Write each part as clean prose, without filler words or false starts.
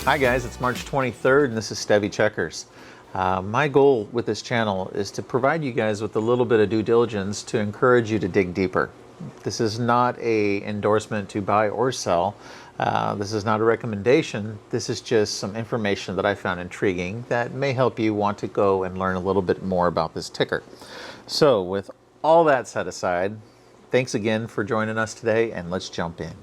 Hi guys, it's March 23rd and this is Stevey Checkers. My goal with this channel is to provide you guys with a little bit of due diligence to encourage you to dig deeper. This is not an endorsement to buy or sell. This is not a recommendation. This is just some information that I found intriguing that may help you want to go and learn a little bit more about this ticker. So with all that set aside, thanks again for joining us today and let's jump in.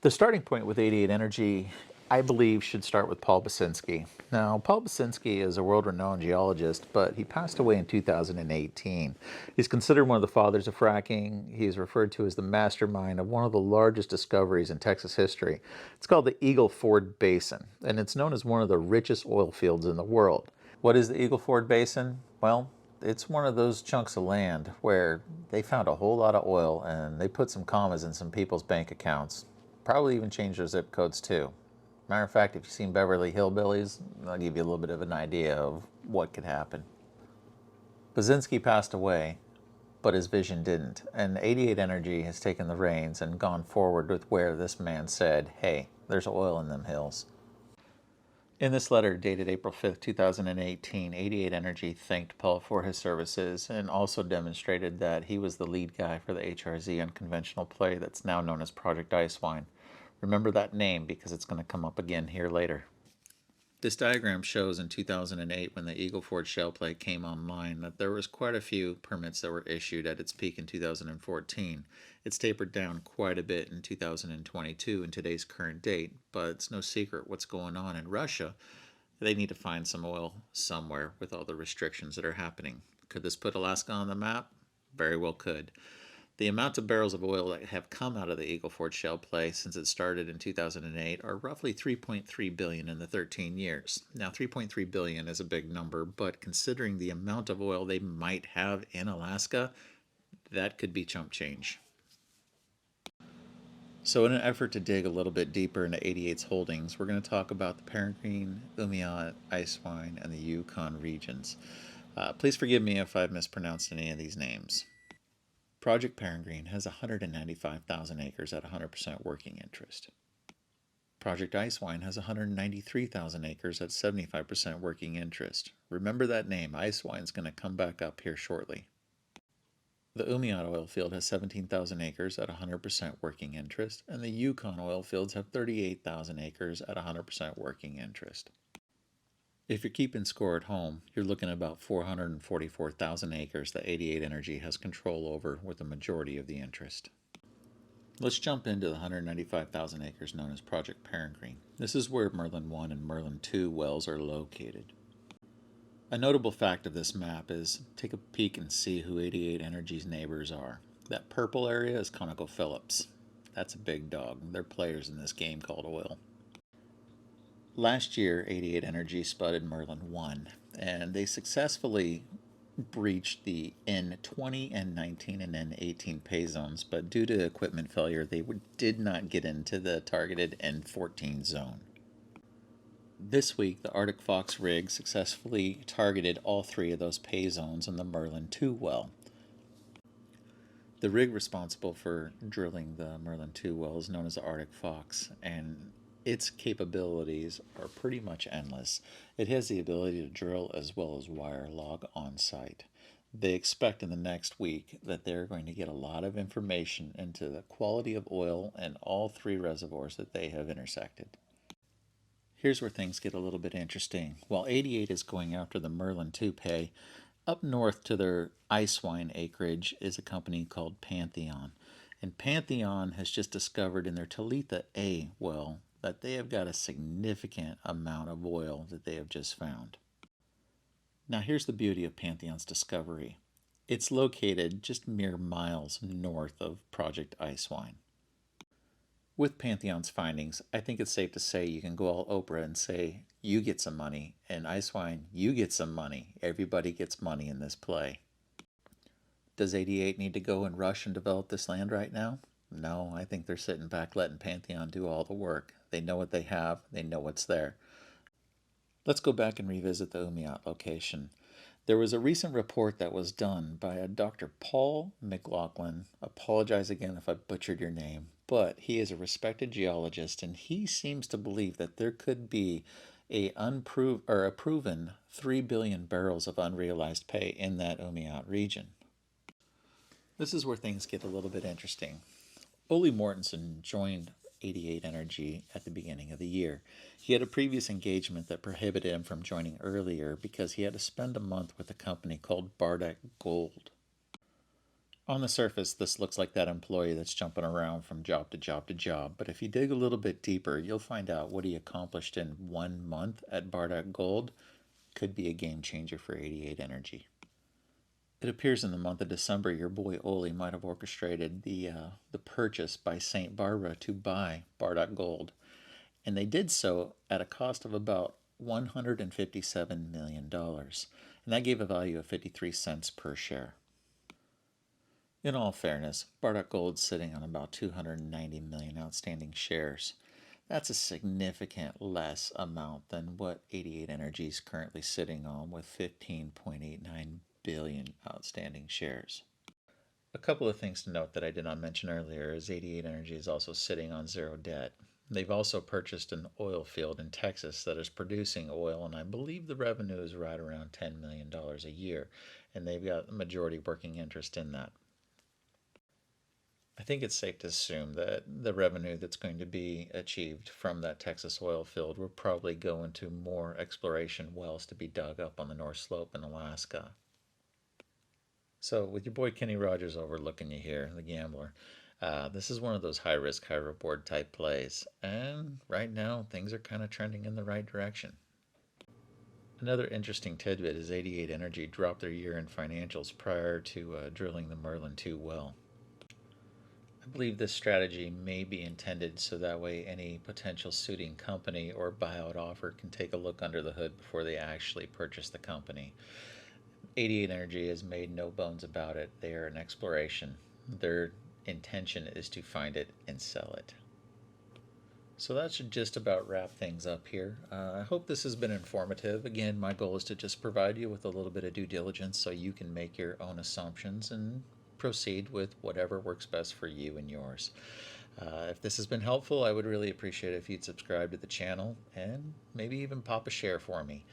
The starting point with 88 Energy, I believe, should start with Paul Basinski. Now, Paul Basinski is a world-renowned geologist, but he passed away in 2018. He's considered one of the fathers of fracking. He's referred to as the mastermind of one of the largest discoveries in Texas history. It's called the Eagle Ford Basin, and it's known as one of the richest oil fields in the world. What is the Eagle Ford Basin? Well, it's one of those chunks of land where they found a whole lot of oil and they put some commas in some people's bank accounts. Probably even change their zip codes too. Matter of fact, if you've seen Beverly Hillbillies, I'll give you a little bit of an idea of what could happen. Basinski passed away, but his vision didn't. And 88 Energy has taken the reins and gone forward with where this man said, hey, there's oil in them hills. In this letter dated April 5th, 2018, 88 Energy thanked Paul for his services and also demonstrated that he was the lead guy for the HRZ unconventional play that's now known as Project Icewine. Remember that name because it's going to come up again here later. This diagram shows in 2008 when the Eagle Ford shale play came online that there was quite a few permits that were issued at its peak in 2014. It's tapered down quite a bit in 2022 in today's current date, but it's no secret what's going on in Russia. They need to find some oil somewhere with all the restrictions that are happening. Could this put Alaska on the map? Very well could. The amount of barrels of oil that have come out of the Eagle Ford shale play since it started in 2008 are roughly 3.3 billion in the 13 years. Now 3.3 billion is a big number, but considering the amount of oil they might have in Alaska, that could be chump change. So in an effort to dig a little bit deeper into 88's holdings, we're going to talk about the Peregrine, Icewine, and the Yukon regions. Please forgive me if I've mispronounced any of these names. Project Peregrine has 195,000 acres at 100% working interest. Project Icewine has 193,000 acres at 75% working interest. Remember that name, Icewine is going to come back up here shortly. The oil field has 17,000 acres at 100% working interest, and the Yukon oil fields have 38,000 acres at 100% working interest. If you're keeping score at home, you're looking at about 444,000 acres that 88 Energy has control over with the majority of the interest. Let's jump into the 195,000 acres known as Project Peregrine. This is where Merlin 1 and Merlin 2 wells are located. A notable fact of this map is take a peek and see who 88 Energy's neighbors are. That purple area is ConocoPhillips. That's a big dog. They're players in this game called oil. Last year, 88 Energy spudded Merlin 1, and they successfully breached the N20, N19, and N18 pay zones, but due to equipment failure, they did not get into the targeted N14 zone. This week, the Arctic Fox rig successfully targeted all three of those pay zones in the Merlin 2 well. The rig responsible for drilling the Merlin 2 well is known as the Arctic Fox, and its capabilities are pretty much endless. It has the ability to drill as well as wire log on site. They expect in the next week that they're going to get a lot of information into the quality of oil in all three reservoirs that they have intersected. Here's where things get a little bit interesting. While 88 is going after the Merlin 2 pay, up north to their Icewine acreage is a company called Pantheon. And Pantheon has just discovered in their Talitha-A well that they have got a significant amount of oil that they have just found. Now here's the beauty of Pantheon's discovery. It's located just mere miles north of Project Icewine. With Pantheon's findings, I think it's safe to say you can go all Oprah and say, you get some money, and Icewine, you get some money. Everybody gets money in this play. Does 88 need to go and rush and develop this land right now? No, I think they're sitting back letting Pantheon do all the work. They know what they have, they know what's there. Let's go back and revisit the Umiat location. There was a recent report that was done by a Dr. Paul McLaughlin. Apologize again if I butchered your name, but he is a respected geologist, and he seems to believe that there could be a proven 3 billion barrels of unrealized pay in that Umiat region. This is where things get a little bit interesting. Ole Mortensen joined 88 Energy at the beginning of the year. He had a previous engagement that prohibited him from joining earlier because he had to spend a month with a company called Bardak Gold. On the surface, this looks like that employee that's jumping around from job to job to job, but if you dig a little bit deeper, you'll find out what he accomplished in 1 month at Bardak Gold could be a game changer for 88 Energy. It appears in the month of December your boy Ole might have orchestrated the purchase by St. Barbara to buy Bardak Gold, and they did so at a cost of about $157 million, and that gave a value of 53 cents per share. In all fairness, Bardak Gold's sitting on about 290 million outstanding shares. That's a significant less amount than what 88 Energy is currently sitting on with 15.89 billion outstanding shares. A couple of things to note that I did not mention earlier is 88 Energy is also sitting on zero debt. They've also purchased an oil field in Texas that is producing oil, and I believe the revenue is right around $10 million a year, and they've got a majority working interest in that. I think it's safe to assume that the revenue that's going to be achieved from that Texas oil field will probably go into more exploration wells to be dug up on the North Slope in Alaska. So with your boy Kenny Rogers overlooking you here, the gambler, this is one of those high risk, high reward type plays. And right now, things are kind of trending in the right direction. Another interesting tidbit is 88 Energy dropped their year-end financials prior to drilling the Merlin 2 well. I believe this strategy may be intended so that way any potential suiting company or buyout offer can take a look under the hood before they actually purchase the company. 88 Energy has made no bones about it. They are in exploration. Their intention is to find it and sell it. So that should just about wrap things up here. I hope this has been informative. Again, my goal is to just provide you with a little bit of due diligence so you can make your own assumptions and proceed with whatever works best for you and yours. If this has been helpful, I would really appreciate it if you'd subscribe to the channel and maybe even pop a share for me.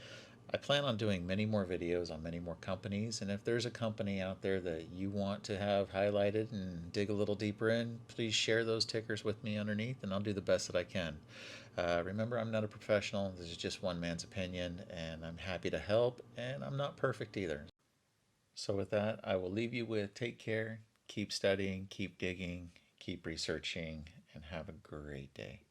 I plan on doing many more videos on many more companies, and if there's a company out there that you want to have highlighted and dig a little deeper in, please share those tickers with me underneath and I'll do the best that I can. Remember, I'm not a professional. This is just one man's opinion, and I'm happy to help, and I'm not perfect either. So with that, I will leave you with take care, keep studying, keep digging, keep researching, and have a great day.